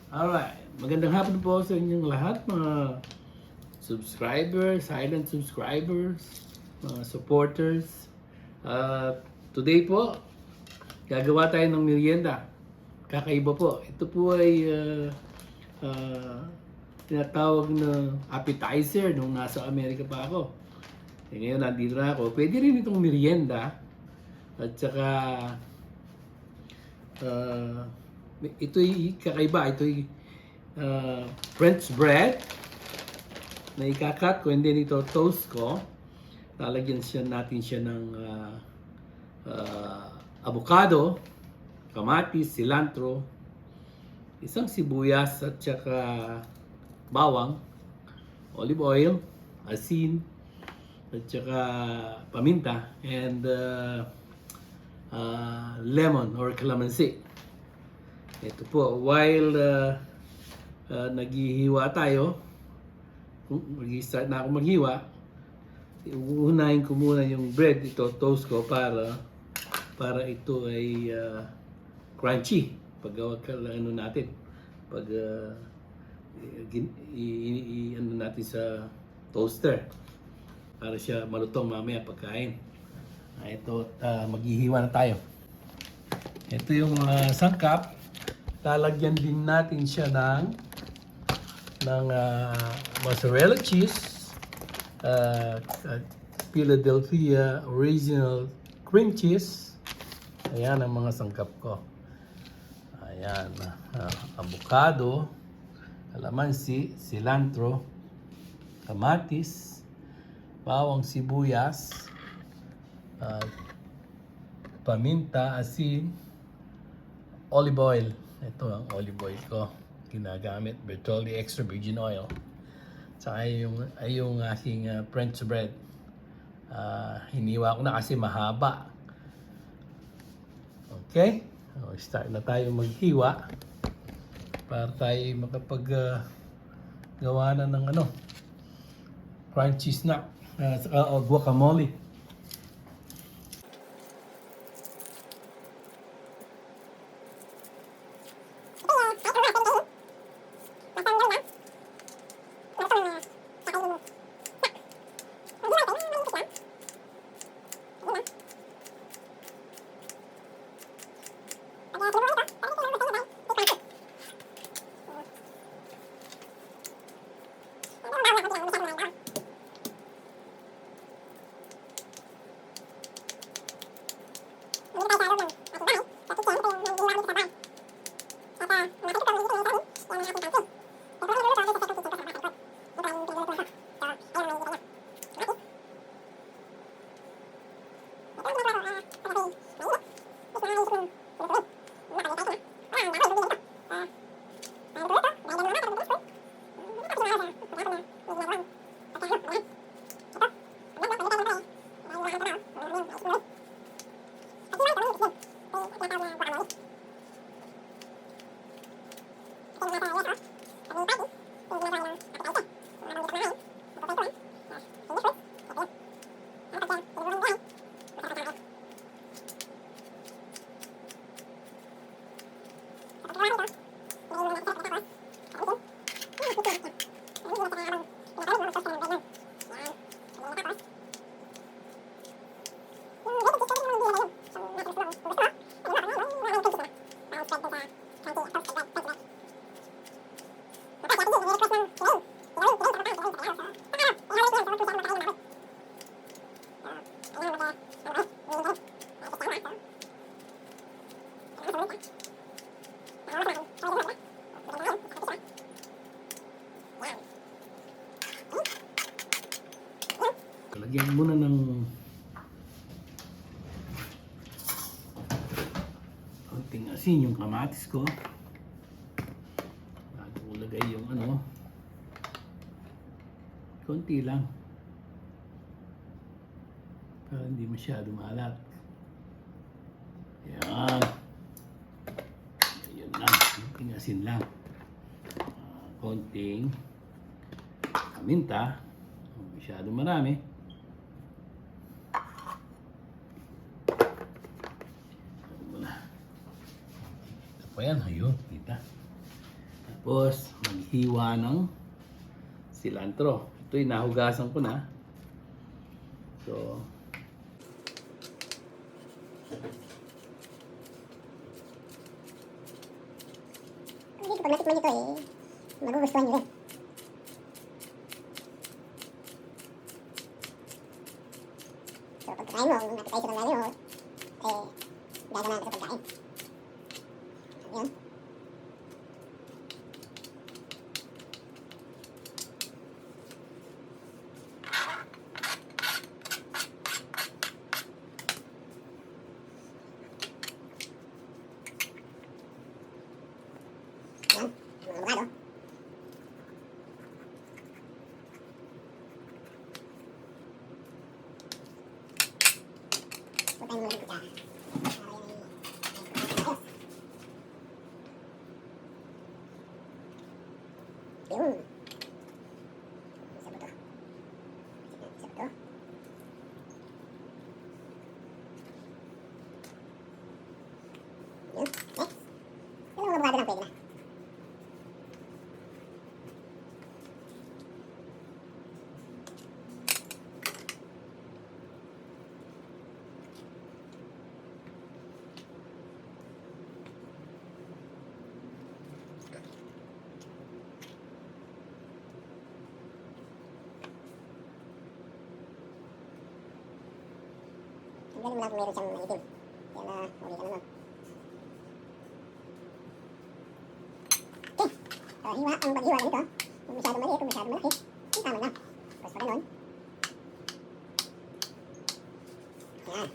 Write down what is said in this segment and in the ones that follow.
Alright, magandang hapon po sa inyong lahat, mga subscribers, silent subscribers, mga supporters. Today po, gagawa tayo ng merienda. Kakaiba po. Ito po ay tinatawag na appetizer nung nasa Amerika pa ako. Ngayon nandito na ako. Pwede rin itong merienda. At saka ito'y kakaiba. Ito'y French bread na ikakat ko, and then ito toast ko. Lalagyan natin siya ng avocado, kamatis, cilantro, isang sibuyas at saka bawang, olive oil, asin, at saka paminta, and lemon or calamansi. Ito po, while naghihiwa tayo, mag-start na ako maghiwa, uunahin ko muna yung bread, ito toast ko para ito ay crunchy pag ano natin, pag ano natin sa toaster para siya malutong mamaya pagkain. Ito, maghihiwa na tayo. Ito yung sangkap. Lalagyan din natin siya ng mozzarella cheese, Philadelphia original cream cheese. Ayan ang mga sangkap ko. Ayan, avocado, kalamansi, cilantro, kamatis, bawang sibuyas, paminta, asin, olive oil. Ito ang olive oil ko. Ginagamit, Bertolli extra virgin oil. Saka yung aking French bread. Hiniwa ko na kasi mahaba. Okay? Start na tayo maghiwa para tayo makapag gawa na ng crunchy snack. Saka guacamole. Lagyan muna ng konting asin yung kamatis ko. Bago ko lagay yung konti lang para hindi masyado maalat. Ayan. Ayan lang. Konting asin lang. Konting paminta. Masyado marami. Ito po yan. Ayun. Kita. Tapos, maghiwa ng cilantro. Ito'y nahugasan ko na. So, Dito, pag natikman nyo ito magugustuhan nyo rin. So, pagkakain mo, kung nakakain sa lalim mo, gaganahan ka sa pagkain. Ayan. Ayan, mga abogado. Putahin mo lang yung kutsara. Yun. Isa ba to? Isa ba to? Yun. Next. Dalawang abogado lang pwede na. Ang galing mo lang kung meron siyang itim. Kaya na, uli ka naman. Okay. So, hiwa. Ang paghiwa ganito. Kung masyado maliit, kung masyado malaki, yung tama lang. Tapos pa ganun. Ayan.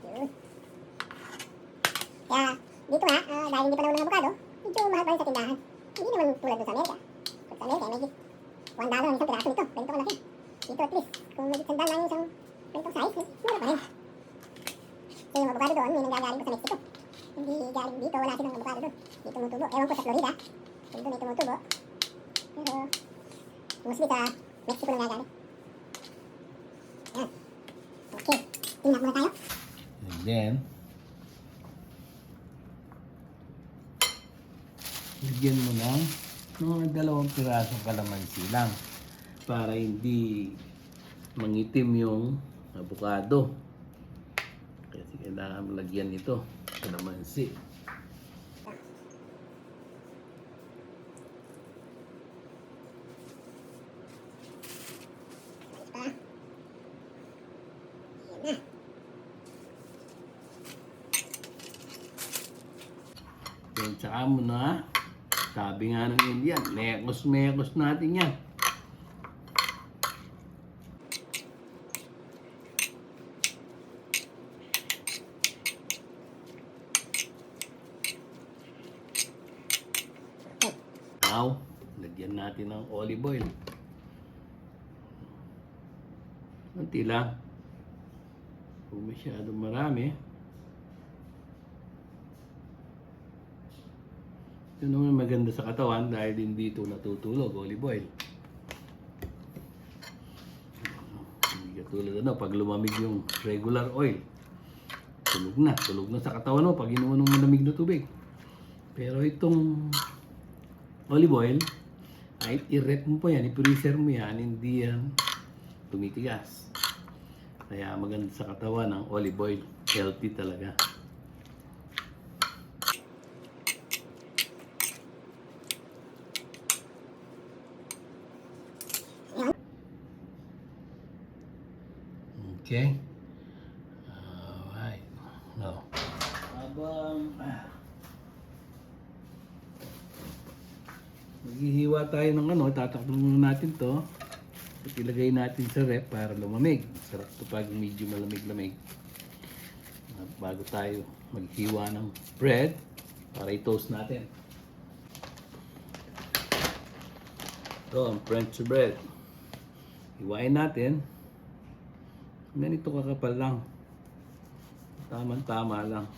Yun. Kaya, dito nga, dahil hindi pa naman ng avocado, medyo mahal pa rin sa tindahan. Hindi naman tulad doon sa Amerika. Sa Amerika, medyo $1 ang isang piraso nito. Ganito kalaki. Dito at least, kung medyo sandal lang yung isang ganitong size, mura pa rin. So yung avocado doon, may nanggagaling pa sa Mexico. Hindi galing dito, wala silang avocado doon. Dito tumutubo. Ewan ko sa Florida, kung doon may tumutubo. Pero, mostly sa Mexico nanggagaling. Ayan. Okay. Tingnan muna tayo. and then, lagyan mo ng mga 2 pirasong kalamansi lang para hindi mangitim yung avocado. Kasi kailangan lagyan ito kalamansi. Ayan na. Then, tsaka mo na, sabi nga ng Indian, mekos-mekos natin yan. Now, lagyan natin ng olive oil. Kunti lang. Kung masyadong marami. Ito naman maganda sa katawan dahil hindi ito natutulog, olive oil. Hindi katulad pag lumamig yung regular oil. Tulog na sa katawan mo pag inuman ng malamig na tubig. Pero itong olive oil, ay i-rep mo pa yan, i-freezer mo yan, hindi yan tumitigas. Kaya maganda sa katawan ng olive oil, healthy talaga. Okay. Alright. No. Habang maghihiwa tayo ng tatakpan muna natin to. At ilagay natin sa rep para lumamig. Sarap to pag medyo malamig-lamig. Bago tayo maghiwa ng bread para i-toast natin. Ito ang French bread. Hiwain natin. Ganito kakapal lang. Tama-tama lang.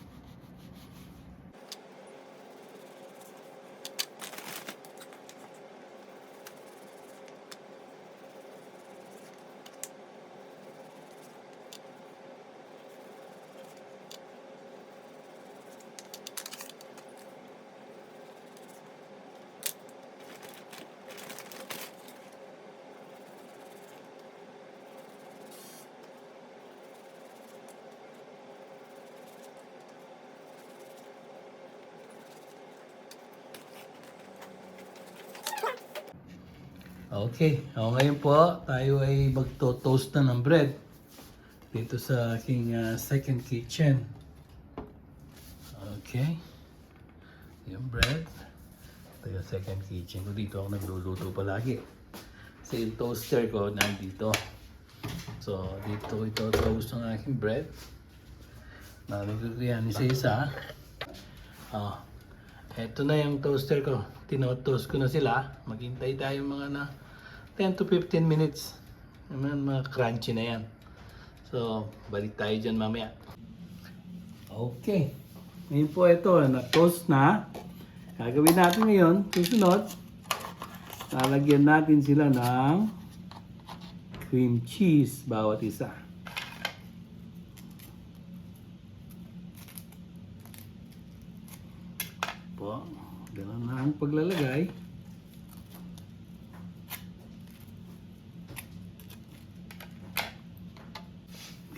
Okay, ngayon po tayo ay magto-toast na ng bread dito sa aking second kitchen. Okay, yung bread. Ito yung second kitchen ko. Dito ako nagluluto palagi. Kasi yung toaster ko nandito. So, dito ito toast ang aking bread. Nalagay ko yan isa-isa. Ito na yung toaster ko. Tinotoast ko na sila. Maghintay tayo mga 10 to 15 minutes. Mga crunchy na yan. So, balik tayo dyan mamaya. Okay. Ngayon po ito, na-toast na. Gagawin natin ngayon, susunod, lalagyan natin sila ng cream cheese bawat isa. Po, ganun na ang paglalagay.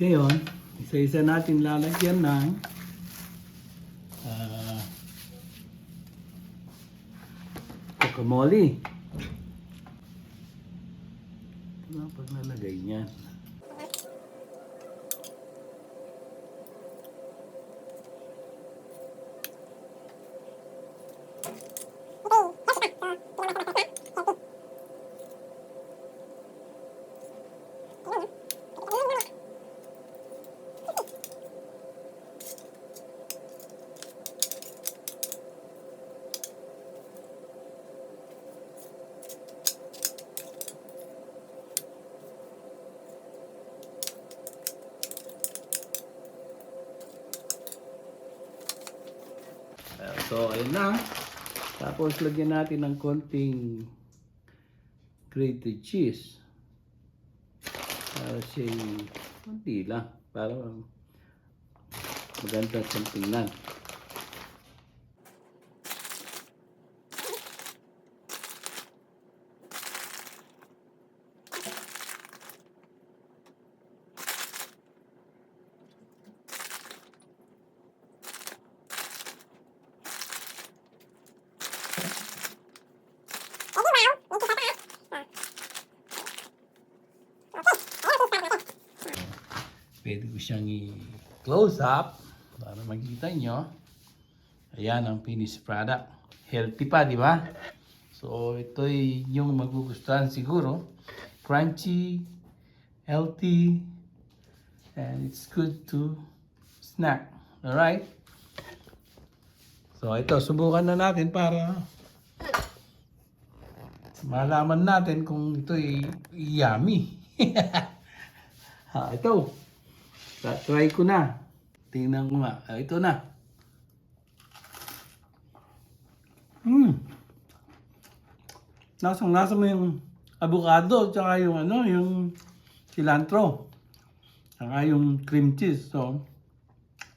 Ngayon, isa-isa natin lalagyan ng guacamole. Ito na ang paglalagay niyan. So, ayun na. Tapos, lagyan natin ng konting grated cheese. Para siya konti lang. Para maganda siyang tingnan. Pwede ko siyang i-close up para makita nyo. Ayan ang finished product. Healthy pa, di ba? So, ito ay yung magugustuhan siguro. Crunchy, healthy, and it's good to snack. Alright? So, ito, subukan na natin para malaman natin kung ito ay yummy. Ito. Try ko na. Tingnan ko nga. Ito na. Lasang-lasa mo yung avocado tsaka yung yung cilantro. Tsaka yung cream cheese. So,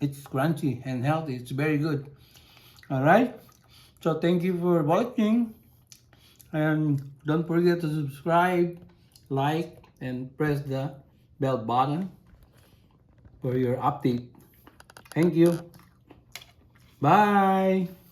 it's crunchy and healthy. It's very good. Alright? So, thank you for watching. And don't forget to subscribe, like, and press the bell button for your update. Thank you. Bye.